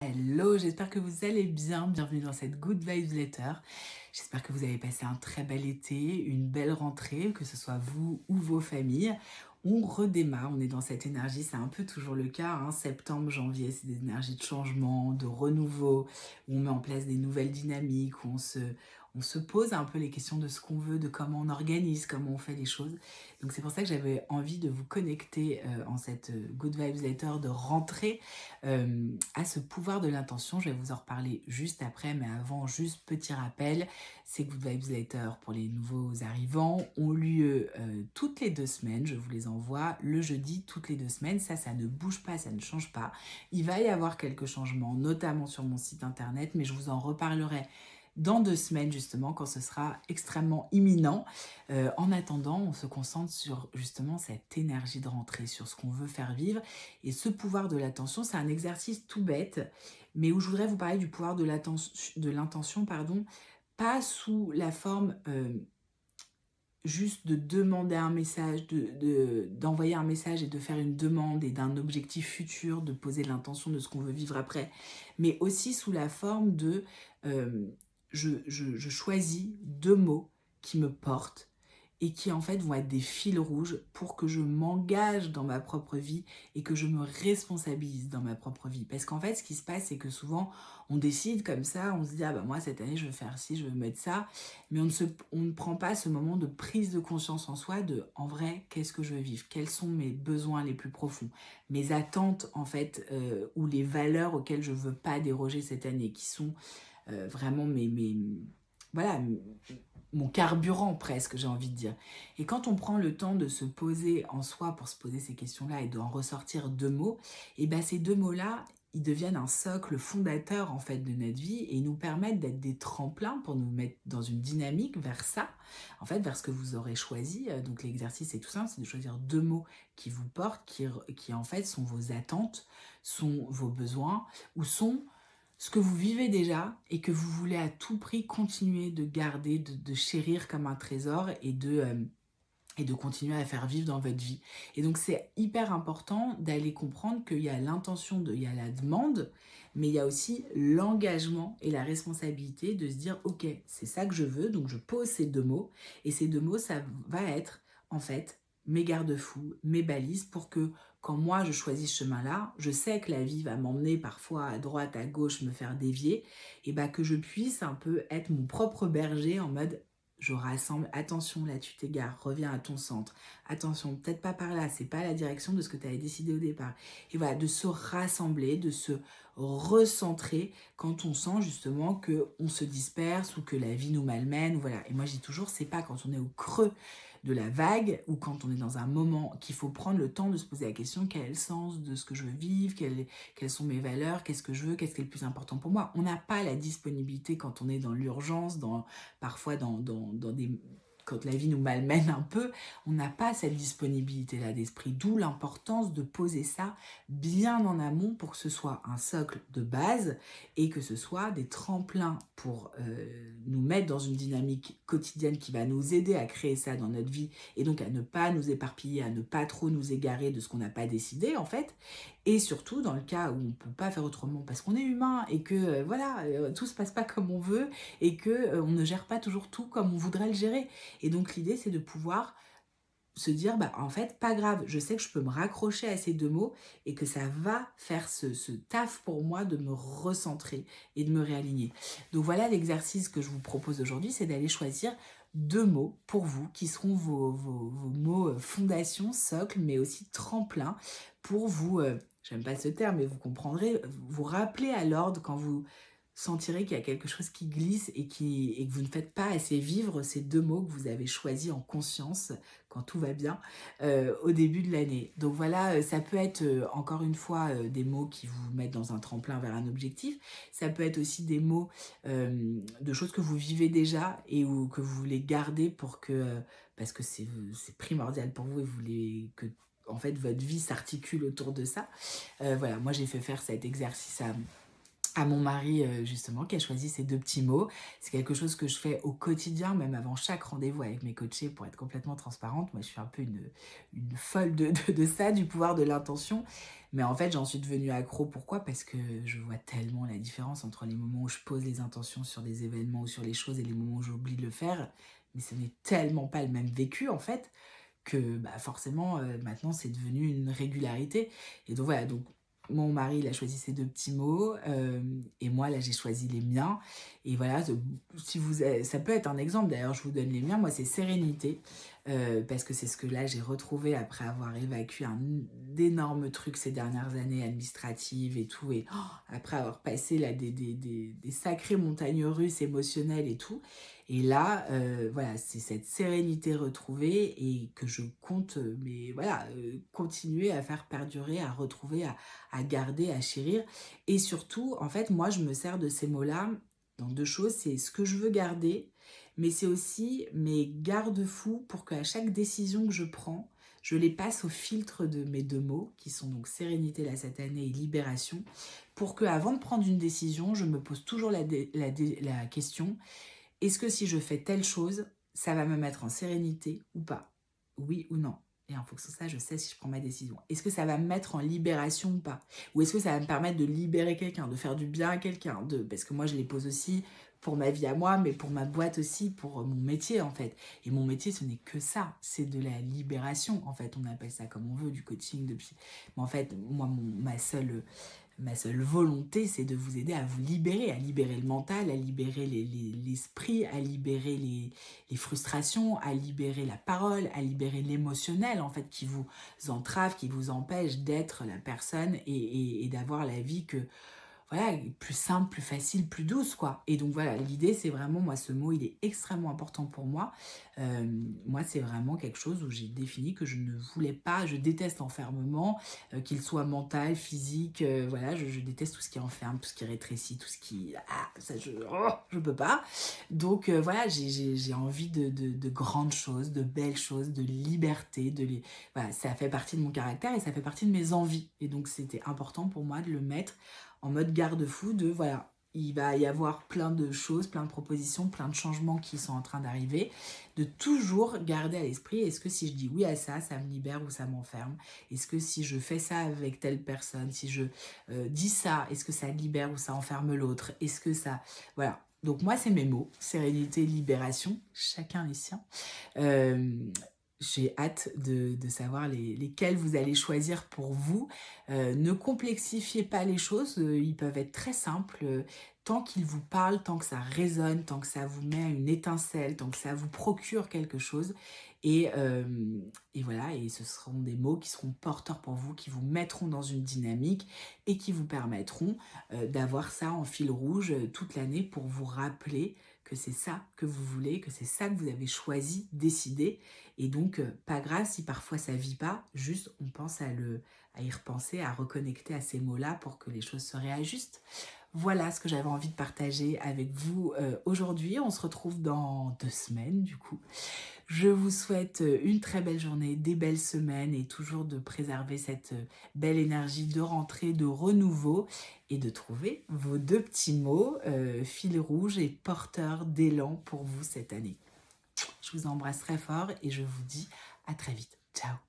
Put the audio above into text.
Hello, j'espère que vous allez bien. Bienvenue dans cette Good Vibes Letter. J'espère que vous avez passé un très bel été, une belle rentrée, que ce soit vous ou vos familles. On redémarre, on est dans cette énergie, c'est un peu toujours le cas, hein. Septembre, janvier, c'est des énergies de changement, de renouveau, où on met en place des nouvelles dynamiques, où on se pose un peu les questions de ce qu'on veut, de comment on organise, comment on fait les choses. Donc c'est pour ça que j'avais envie de vous connecter en cette Good Vibes Letter de rentrée à ce pouvoir de l'intention. Je vais vous en reparler juste après, mais avant, juste petit rappel, ces Good Vibes Letter pour les nouveaux arrivants ont lieu toutes les 2 semaines. Je vous les envoie le jeudi toutes les 2 semaines. Ça ne bouge pas, ça ne change pas. Il va y avoir quelques changements, notamment sur mon site internet, mais je vous en reparlerai dans 2 semaines justement, quand ce sera extrêmement imminent. En attendant, on se concentre sur justement cette énergie de rentrée, sur ce qu'on veut faire vivre. Et ce pouvoir de l'attention, c'est un exercice tout bête, mais où je voudrais vous parler du pouvoir de l'intention, pardon, pas sous la forme juste de demander un message, d'envoyer un message et de faire une demande et d'un objectif futur, de poser l'intention de ce qu'on veut vivre après, mais aussi sous la forme de euh, je choisis 2 mots qui me portent et qui en fait vont être des fils rouges pour que je m'engage dans ma propre vie et que je me responsabilise dans ma propre vie. Parce qu'en fait, ce qui se passe, c'est que souvent, on décide comme ça, on se dit, ah bah moi, cette année, je veux faire ci, je veux mettre ça, mais on ne prend pas ce moment de prise de conscience en soi de, en vrai, qu'est-ce que je veux vivre? Quels sont mes besoins les plus profonds? Mes attentes, en fait, ou les valeurs auxquelles je veux pas déroger cette année, qui sont vraiment voilà, mon carburant presque, j'ai envie de dire. Et quand on prend le temps de se poser en soi pour se poser ces questions-là et d'en ressortir 2 mots, et ben ces 2 mots-là, ils deviennent un socle fondateur en fait de notre vie et ils nous permettent d'être des tremplins pour nous mettre dans une dynamique vers ça, en fait vers ce que vous aurez choisi. Donc l'exercice est tout simple, c'est de choisir 2 mots qui vous portent, qui en fait sont vos attentes, sont vos besoins ou sont ce que vous vivez déjà et que vous voulez à tout prix continuer de garder, de chérir comme un trésor et de continuer à faire vivre dans votre vie. Et donc c'est hyper important d'aller comprendre qu'il y a l'intention, il y a la demande, mais il y a aussi l'engagement et la responsabilité de se dire, ok, c'est ça que je veux, donc je pose ces 2 mots, et ces 2 mots, ça va être en fait mes garde-fous, mes balises pour que quand moi je choisis ce chemin-là, je sais que la vie va m'emmener parfois à droite, à gauche, me faire dévier, et bah que je puisse un peu être mon propre berger en mode je rassemble, attention là tu t'égares, reviens à ton centre, attention, peut-être pas par là, c'est pas la direction de ce que tu avais décidé au départ. Et voilà, de se rassembler, de se recentrer quand on sent justement que on se disperse ou que la vie nous malmène, voilà. Et moi je dis toujours, c'est pas quand on est au creux de la vague ou quand on est dans un moment qu'il faut prendre le temps de se poser la question quel est le sens de ce que je veux vivre, quelles sont mes valeurs, qu'est-ce que je veux, qu'est-ce qui est le plus important pour moi. On n'a pas la disponibilité quand on est dans l'urgence, parfois dans des quand la vie nous malmène un peu, on n'a pas cette disponibilité-là d'esprit, d'où l'importance de poser ça bien en amont pour que ce soit un socle de base et que ce soit des tremplins pour nous mettre dans une dynamique quotidienne qui va nous aider à créer ça dans notre vie et donc à ne pas nous éparpiller, à ne pas trop nous égarer de ce qu'on n'a pas décidé en fait. Et surtout dans le cas où on ne peut pas faire autrement parce qu'on est humain et que voilà, tout se passe pas comme on veut et que on ne gère pas toujours tout comme on voudrait le gérer. Et donc l'idée c'est de pouvoir se dire bah en fait pas grave, je sais que je peux me raccrocher à ces 2 mots et que ça va faire ce taf pour moi de me recentrer et de me réaligner. Donc voilà l'exercice que je vous propose aujourd'hui, c'est d'aller choisir 2 mots pour vous qui seront vos mots fondation, socle, mais aussi tremplin pour vous, j'aime pas ce terme, mais vous comprendrez, vous rappeler à l'ordre quand vous sentirez qu'il y a quelque chose qui glisse et que vous ne faites pas assez vivre ces 2 mots que vous avez choisis en conscience quand tout va bien au début de l'année. Donc voilà, ça peut être encore une fois des mots qui vous mettent dans un tremplin vers un objectif. Ça peut être aussi des mots de choses que vous vivez déjà et ou que vous voulez garder pour que parce que c'est primordial pour vous et vous voulez que en fait votre vie s'articule autour de ça. Voilà, moi j'ai fait faire cet exercice à mon mari, justement, qui a choisi ces 2 petits mots. C'est quelque chose que je fais au quotidien, même avant chaque rendez-vous avec mes coachés pour être complètement transparente. Moi, je suis un peu une folle de ça, du pouvoir de l'intention. Mais en fait, j'en suis devenue accro. Pourquoi? Parce que je vois tellement la différence entre les moments où je pose les intentions sur des événements ou sur les choses et les moments où j'oublie de le faire. Mais ce n'est tellement pas le même vécu, en fait, que bah, forcément, maintenant, c'est devenu une régularité. Et donc voilà, donc mon mari, il a choisi ces 2 petits mots, et moi, là, j'ai choisi les miens. Et voilà, si vous avez, ça peut être un exemple, d'ailleurs, je vous donne les miens. Moi, c'est sérénité, parce que c'est ce que là, j'ai retrouvé après avoir évacué d'énormes trucs ces dernières années administratives et tout. Et après avoir passé là, des sacrées montagnes russes émotionnelles et tout. Et là, voilà, c'est cette sérénité retrouvée et que je compte, mais voilà, continuer à faire perdurer, à retrouver, à garder, à chérir. Et surtout, en fait, moi, je me sers de ces mots-là dans 2 choses. C'est ce que je veux garder, mais c'est aussi mes garde-fous pour qu'à chaque décision que je prends, je les passe au filtre de mes 2 mots, qui sont donc sérénité là cette année et libération, pour que avant de prendre une décision, je me pose toujours la question: est-ce que si je fais telle chose, ça va me mettre en sérénité ou pas? Oui ou non? Et en fonction de ça, je sais si je prends ma décision. Est-ce que ça va me mettre en libération ou pas? Ou est-ce que ça va me permettre de libérer quelqu'un, de faire du bien à quelqu'un, parce que moi, je les pose aussi pour ma vie à moi, mais pour ma boîte aussi, pour mon métier, en fait. Et mon métier, ce n'est que ça. C'est de la libération, en fait. On appelle ça comme on veut, du coaching, depuis. Mais en fait, moi, ma seule volonté, c'est de vous aider à vous libérer, à libérer le mental, à libérer l'esprit, à libérer les frustrations, à libérer la parole, à libérer l'émotionnel, en fait, qui vous entrave, qui vous empêche d'être la personne et d'avoir la vie que, voilà, plus simple, plus facile, plus douce, quoi. Et donc voilà, l'idée, c'est vraiment, moi, ce mot, il est extrêmement important pour moi. Moi, c'est vraiment quelque chose où j'ai défini que je ne voulais pas, je déteste l'enfermement, qu'il soit mental, physique, voilà, je déteste tout ce qui enferme, tout ce qui rétrécit, tout ce qui... Ah, ça, je peux pas. Donc voilà, j'ai envie de grandes choses, de belles choses, de liberté, voilà, ça fait partie de mon caractère et ça fait partie de mes envies. Et donc, c'était important pour moi de le mettre en mode garde-fou de, voilà, il va y avoir plein de choses, plein de propositions, plein de changements qui sont en train d'arriver, de toujours garder à l'esprit, est-ce que si je dis oui à ça, ça me libère ou ça m'enferme? Est-ce que si je fais ça avec telle personne, si je dis ça, est-ce que ça libère ou ça enferme l'autre? Est-ce que ça... Voilà. Donc moi, c'est mes mots, sérénité, libération, chacun les siens. Euh, j'ai hâte de savoir lesquels vous allez choisir pour vous. Ne complexifiez pas les choses, ils peuvent être très simples. Tant qu'ils vous parlent, tant que ça résonne, tant que ça vous met une étincelle, tant que ça vous procure quelque chose. Et, euh, et voilà, et ce seront des mots qui seront porteurs pour vous, qui vous mettront dans une dynamique et qui vous permettront d'avoir ça en fil rouge toute l'année pour vous rappeler que c'est ça que vous voulez, que c'est ça que vous avez choisi, décidé. Et donc, pas grave si parfois ça vit pas, juste on pense à y repenser, à reconnecter à ces mots-là pour que les choses se réajustent. Voilà ce que j'avais envie de partager avec vous aujourd'hui. On se retrouve dans 2 semaines du coup. Je vous souhaite une très belle journée, des belles semaines et toujours de préserver cette belle énergie de rentrée, de renouveau et de trouver vos 2 petits mots, fil rouge et porteurs d'élan pour vous cette année. Je vous embrasse très fort et je vous dis à très vite. Ciao.